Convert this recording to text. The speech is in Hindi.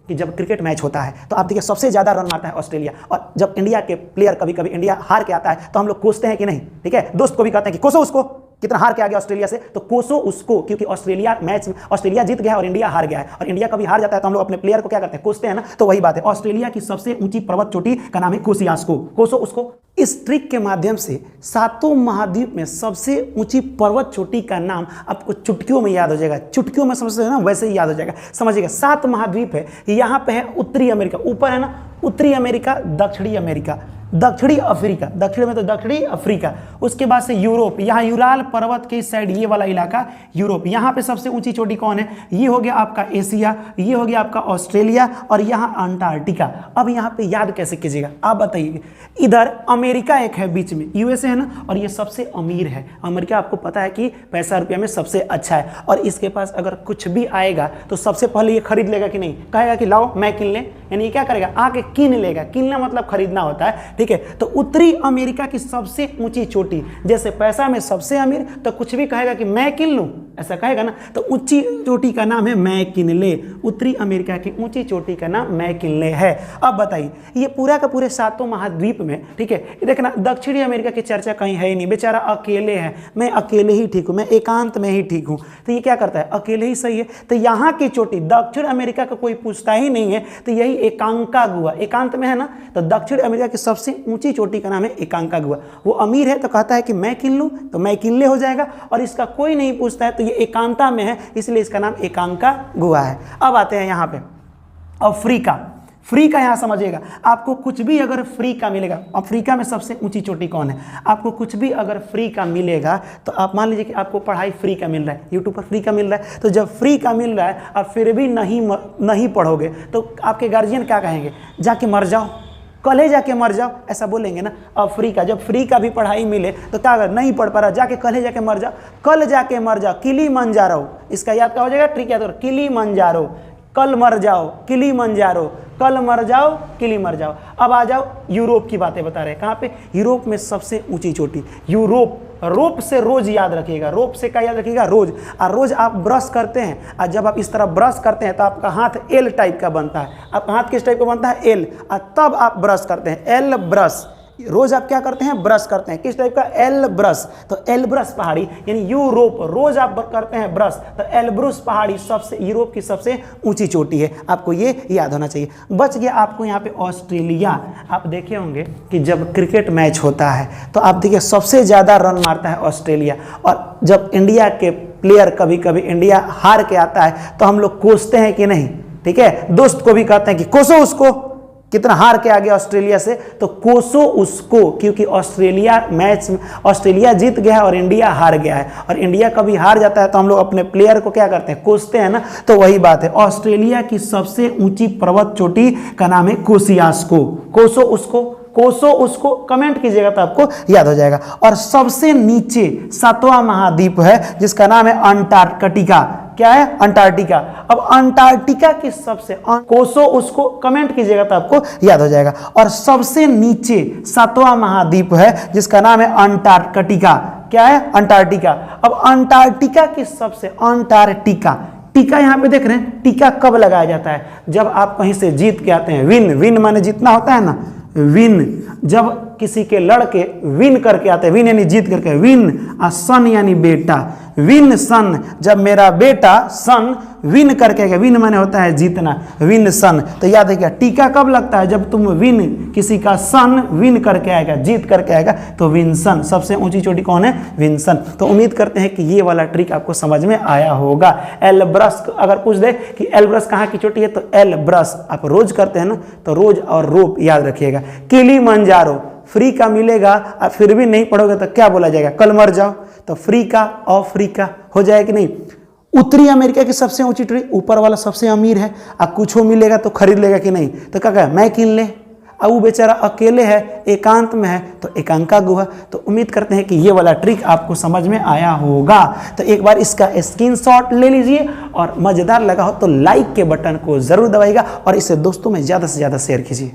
कि जब क्रिकेट मैच होता है तो आप देखिए सबसे ज़्यादा रन मारता है ऑस्ट्रेलिया, और जब इंडिया के प्लेयर कभी कभी इंडिया हार के आता है तो हम लोग कोसते हैं कि नहीं, ठीक है, दोस्त को भी कहते हैं कि कोसो उसको, कितना हार के आ गया ऑस्ट्रेलिया से, तो कोसो उसको, क्योंकि ऑस्ट्रेलिया मैच में ऑस्ट्रेलिया जीत गया और इंडिया हार गया है, और इंडिया कभी हार जाता है तो हम लोग अपने प्लेयर को क्या करते हैं, कोसते हैं ना। तो वही बात है, ऑस्ट्रेलिया की सबसे ऊंची पर्वत चोटी का नाम है कोसियास्को, कोसो उसको। इस ट्रिक के माध्यम से सातों महाद्वीप में सबसे ऊंची पर्वत चोटी का नाम आपको चुटकियों में याद हो जाएगा, चुटकियों में समझते हैं ना, वैसे ही याद हो जाएगा। समझिएगा 7 महाद्वीप है, यहाँ पे है उत्तरी अमेरिका, ऊपर है ना उत्तरी अमेरिका, दक्षिणी अमेरिका, दक्षिणी अफ्रीका, दक्षिण में तो दक्षिणी अफ्रीका, उसके बाद से यूरोप, यहाँ यूराल पर्वत के साइड ये वाला इलाका यूरोप, यहाँ पे सबसे ऊंची चोटी कौन है, ये हो गया आपका एशिया, ये हो गया आपका ऑस्ट्रेलिया, और यहाँ अंटार्कटिका। अब यहाँ पे याद कैसे कीजिएगा आप बताइए। इधर अमेरिका एक है बीच में, यूएसए है ना, और ये सबसे अमीर है। अमेरिका आपको पता है कि पैसा रुपया में सबसे अच्छा है, और इसके पास अगर कुछ भी आएगा तो सबसे पहले ये खरीद लेगा कि नहीं, कहेगा कि लाओ मैं किन ले, यानी क्या करेगा, आके किन लेगा, किनना मतलब खरीदना होता है, ठीक है। तो उत्तरी अमेरिका की सबसे ऊंची चोटी, जैसे पैसा में सबसे अमीर तो कुछ भी कहेगा कि मैं किन लूं, ऐसा कहेगा ना, तो ऊंची चोटी का नाम है मैकिनले। उत्तरी अमेरिका की ऊंची चोटी का नाम मैकिनले है। अब बताइए ये पूरा का पूरे 7 महाद्वीप में, ठीक है, देखना दक्षिणी अमेरिका की चर्चा कहीं है ही नहीं, बेचारा अकेले है, मैं अकेले ही ठीक हूं, मैं एकांत में ही ठीक हूं, तो ये क्या करता है, अकेले ही सही है। तो यहाँ की चोटी दक्षिण अमेरिका का कोई पूछता ही नहीं है, तो यही एकांकागुआ, एकांत में है ना, तो दक्षिण अमेरिका की सबसे ऊंची चोटी का नाम है एकांकागुआ। वो अमीर है तो कहता है कि मैं किन लूं, तो मैकिनले हो जाएगा, और इसका कोई नहीं पूछता है तो ये एकांता में है, इसलिए इसका नाम एकांकागुआ है। अब आते हैं यहाँ पे अफ्रीका। फ्री का यहाँ समझिएगा, आपको कुछ भी अगर फ्री का मिलेगा, अफ्रीका में सबसे ऊंची चोटी कौन है, आपको कुछ भी अगर फ्री का मिलेगा तो आप मान लीजिए कि आपको पढ़ाई फ्री का मिल रहा है, यूट्यूब पर फ्री का मिल रहा है, तो जब फ्री का मिल रहा है और फिर भी नहीं पढ़ोगे तो आपके गार्जियन क्या कहेंगे, जाके मर जाओ, कल ही जाके मर जाओ, ऐसा बोलेंगे ना। अफ्रीका जब फ्री का भी पढ़ाई मिले तो क्या अगर नहीं पढ़ पा रहा, जाके कल ही जाके मर जाओ, कल जाके मर जाओ, किलिमंजारो, इसका याद क्या हो जाएगा, ट्रिक याद करो, किलिमंजारो, कल मर जाओ किलिमंजारो, कल मर जाओ किली मर जाओ। अब आ जाओ यूरोप की बातें बता रहे हैं, कहाँ पे, यूरोप में सबसे ऊंची चोटी यूरोप। रोप से रोज याद रखिएगा, रोप से क्या याद रखिएगा, रोज। और रोज आप ब्रश करते हैं, और जब आप इस तरह ब्रश करते हैं तो आपका हाथ एल टाइप का बनता है, आपका हाथ किस टाइप का बनता है, एल, और तब आप ब्रश करते हैं, एल ब्रश। रोज आप क्या करते हैं, ब्रश करते हैं, किस टाइप का, एल ब्रश। तो एल ब्रश पहाड़ी यानी यूरोप, रोज आप करते हैं ब्रश, तो एल्ब्रुस पहाड़ी सबसे यूरोप की सबसे ऊंची चोटी है, आपको ये याद होना चाहिए। बच गया आपको यहाँ पे ऑस्ट्रेलिया। आप देखे होंगे कि जब क्रिकेट मैच होता है तो आप देखिए सबसे ज़्यादा रन मारता है ऑस्ट्रेलिया, और जब इंडिया के प्लेयर कभी कभी इंडिया हार के आता है तो हम लोग कोसते हैं कि नहीं, ठीक है, दोस्त को भी कहते हैं कि कोसो उसको, कितना हार के आ गया ऑस्ट्रेलिया से, तो कोसो उसको, क्योंकि ऑस्ट्रेलिया मैच में ऑस्ट्रेलिया जीत गया है और इंडिया हार गया है, और इंडिया कभी हार जाता है तो हम लोग अपने प्लेयर को क्या करते हैं, कोसते हैं ना। तो वही बात है, ऑस्ट्रेलिया की सबसे ऊंची पर्वत चोटी का नाम है कोसियास्को, कोसो उसको, कोसो उसको, कमेंट कीजिएगा तो आपको याद हो जाएगा। और सबसे नीचे 7वां महाद्वीप है जिसका नाम है अंटार्कटिका। क्या है, अंटार्कटिका। अब अंटार्कटिका की सबसे, कोसो उसको, कमेंट कीजिएगा तो आपको याद हो जाएगा। और सबसे नीचे 7वां महाद्वीप है जिसका नाम है अंटार्कटिका। क्या है, अंटार्कटिका। अब अंटार्कटिका की सबसे, अंटार्कटिका, टीका यहाँ पे देख रहे हैं, टीका कब लगाया जाता है, जब आप कहीं से जीत के आते हैं, विन, विन माने जीतना होता है ना, विन, जब किसी के लड़के विन करके आते हैं, विन यानी जीत करके, विन, और सन यानी बेटा, विन सन, जब मेरा बेटा सन विन करके आएगा, विन माने होता है जीतना, विन सन। तो याद है क्या, टीका कब लगता है, जब तुम विन, किसी का सन विन करके आएगा, जीत करके आएगा, तो विंसन। सबसे ऊंची चोटी कौन है, विंसन। तो उम्मीद करते हैं कि ये वाला ट्रिक आपको समझ में आया होगा। एल्ब्रस अगर पूछ दे कि एल्ब्रस कहाँ की चोटी है, तो एल्ब्रस। आप रोज करते हैं ना, तो रोज और रोप याद रखिएगा। किलिमंजारो, फ्री का मिलेगा और फिर भी नहीं पढ़ोगे तो क्या बोला जाएगा, कल मर जाओ, तो फ्री का अफ्रीका हो जाए कि नहीं। उत्तरी अमेरिका की सबसे ऊंची ट्री, ऊपर वाला सबसे अमीर है, अब कुछ हो मिलेगा तो खरीद लेगा कि नहीं, तो क्या कहे, मैं किन ले। अब वो बेचारा अकेले है, एकांत में है, तो एकांकागुआ। तो उम्मीद करते हैं कि ये वाला ट्रिक आपको समझ में आया होगा। तो एक बार इसका स्क्रीनशॉट ले लीजिए, और मज़ेदार लगा हो तो लाइक के बटन को ज़रूर दबाइएगा, और इसे दोस्तों में ज़्यादा से ज़्यादा शेयर कीजिए।